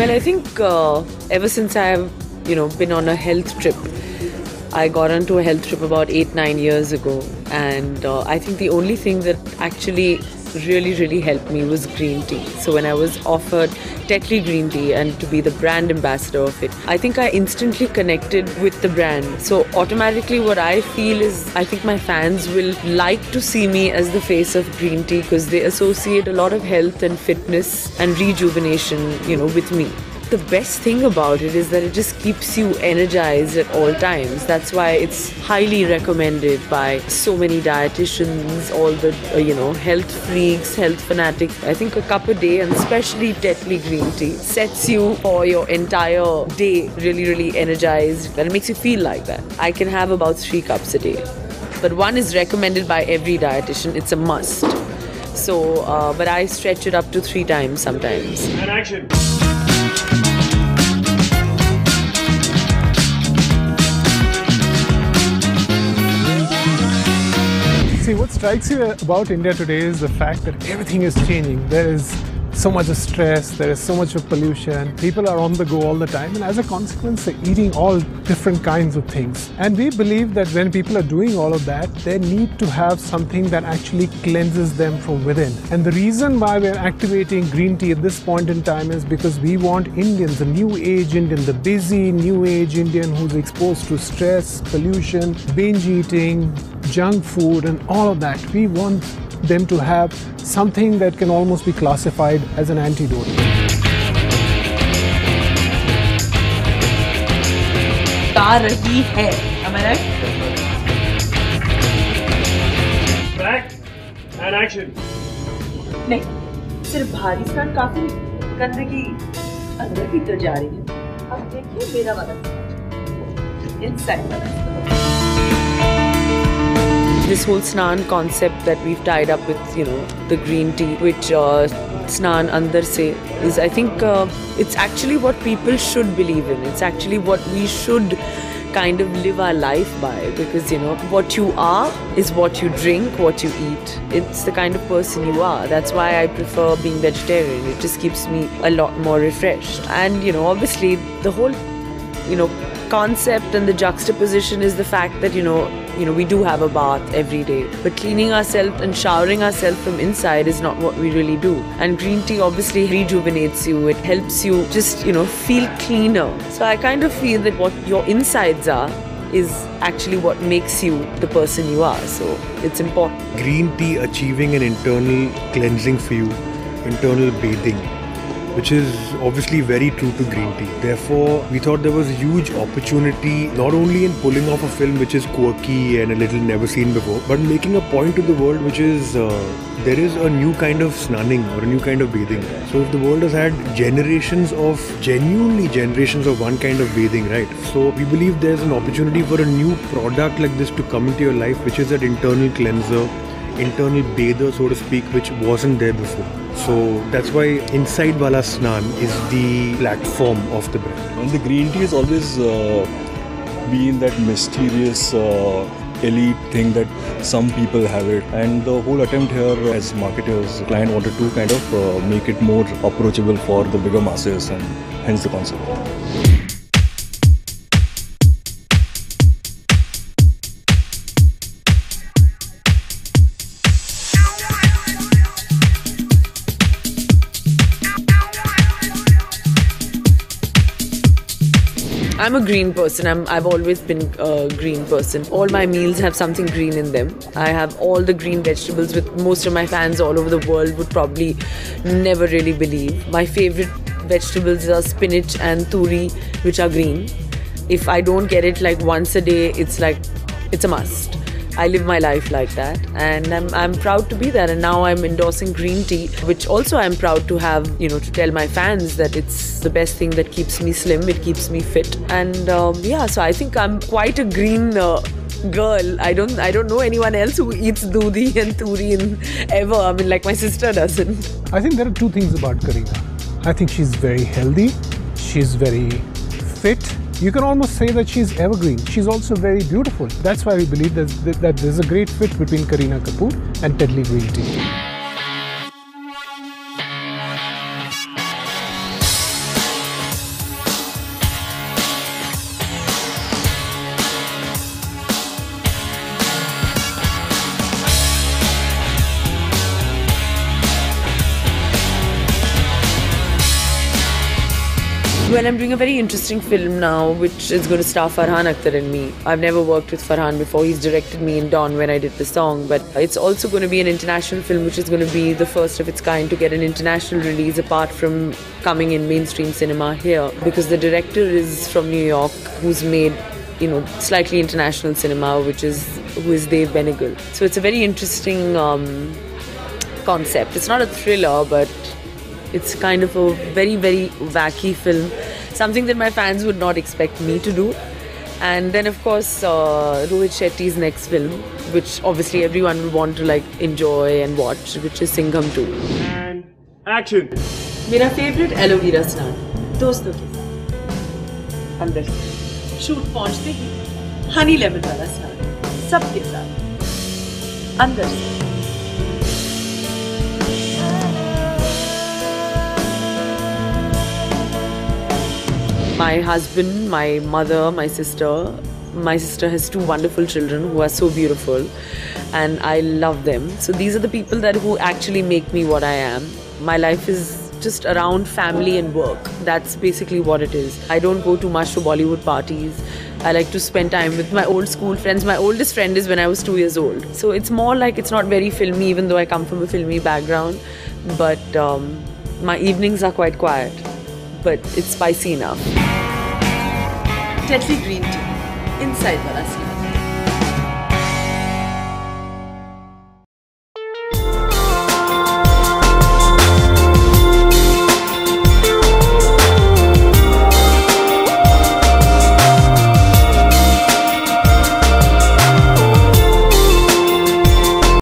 Well, I think ever since I have, been on a health trip, I got onto a health trip about 8-9 years ago, and I think the only thing that actually really helped me was green tea. So when I was offered Tetley green tea and to be the brand ambassador of it, I think I instantly connected with the brand. So automatically what I feel is I think my fans will like to see me as the face of green tea because they associate a lot of health and fitness and rejuvenation, with me. The best thing about it is that it just keeps you energized at all times. That's why it's highly recommended by so many dietitians, all the, health freaks, health fanatics. I think a cup a day, and especially Tetley green tea, sets you for your entire day really energized, and it makes you feel like that. I can have about 3 cups a day. But one is recommended by every dietitian. It's a must. So, but I stretch it up to 3 times sometimes. And action. See, what strikes you about India today is the fact that everything is changing. There is so much of stress, there is so much of pollution, people are on the go all the time, and as a consequence they're eating all different kinds of things. And we believe that when people are doing all of that, they need to have something that actually cleanses them from within. And the reason why we're activating green tea at this point in time is because we want Indians, the new age Indian, the busy new age Indian who's exposed to stress, pollution, binge eating, junk food and all of that. We want them to have something that can almost be classified as an antidote. Rahi hai. Am I right? Back and action. नहीं, सिर्फ बाहरी स्नान काफी नहीं, गंदगी अंदर भीतर जा रही है। अब देखिए मेरा वाला inside वाला। This whole Snan concept that we've tied up with, the green tea, which Snan Andar Se is, I think it's actually what people should believe in. It's actually what we should kind of live our life by, because, what you are is what you drink, what you eat. It's the kind of person you are. That's why I prefer being vegetarian. It just keeps me a lot more refreshed. And, obviously the whole, concept and the juxtaposition is the fact that, we do have a bath every day, but cleaning ourselves and showering ourselves from inside is not what we really do. And green tea obviously rejuvenates you. It helps you just, feel cleaner. So I kind of feel that what your insides are is actually what makes you the person you are. So it's important. Green tea achieving an internal cleansing for you, internal bathing, which is obviously very true to green tea. Therefore, we thought there was a huge opportunity not only in pulling off a film which is quirky and a little never seen before, but making a point to the world which is there is a new kind of snanning or a new kind of bathing. So if the world has had genuinely generations of one kind of bathing, right? So we believe there's an opportunity for a new product like this to come into your life, which is that internal cleanser, internal bather, so to speak, which wasn't there before. So that's why Inside Wala Snan is the platform of the brand. And the green tea has always been that mysterious elite thing that some people have it, and the whole attempt here as marketers, the client wanted to kind of make it more approachable for the bigger masses, and hence the concept. I'm a green person. I've always been a green person. All my meals have something green in them. I have all the green vegetables, with most of my fans all over the world would probably never really believe. My favorite vegetables are spinach and turi, which are green. If I don't get it like once a day, it's a must. I live my life like that, and I'm proud to be that. And now I'm endorsing green tea, which also I'm proud to have, to tell my fans that it's the best thing that keeps me slim, it keeps me fit. And so I think I'm quite a green girl. I don't know anyone else who eats doodhi and turi ever. I mean, like my sister doesn't. I think there are 2 things about Kareena. I think she's very healthy, she's very fit. You can almost say that she's evergreen. She's also very beautiful. That's why we believe that there's a great fit between Kareena Kapoor and Tetley Green Tea. Well, I'm doing a very interesting film now, which is going to star Farhan Akhtar and me. I've never worked with Farhan before. He's directed me in Dawn when I did the song, but it's also going to be an international film, which is going to be the first of its kind to get an international release apart from coming in mainstream cinema here, because the director is from New York, who's made slightly international cinema, who is Dave Benegal. So it's a very interesting concept. It's not a thriller, but it's kind of a very, very wacky film, something that my fans would not expect me to do. And then, of course, Rohit Shetty's next film, which obviously everyone will want to enjoy and watch, which is Singham 2. And action. मेरा favorite aloe vera स्नान दोस्तों के साथ अंदर से shoot पहुंचते ही honey lemon वाला स्नान सबके साथ अंदर से. My husband, my mother, my sister. My sister has 2 wonderful children who are so beautiful, and I love them. So these are the people who actually make me what I am. My life is just around family and work. That's basically what it is. I don't go too much to Bollywood parties. I like to spend time with my old school friends. My oldest friend is when I was 2 years old. So it's more like it's not very filmy, even though I come from a filmy background. But my evenings are quite quiet. But it's spicy enough. Tetley green tea inside Varasli.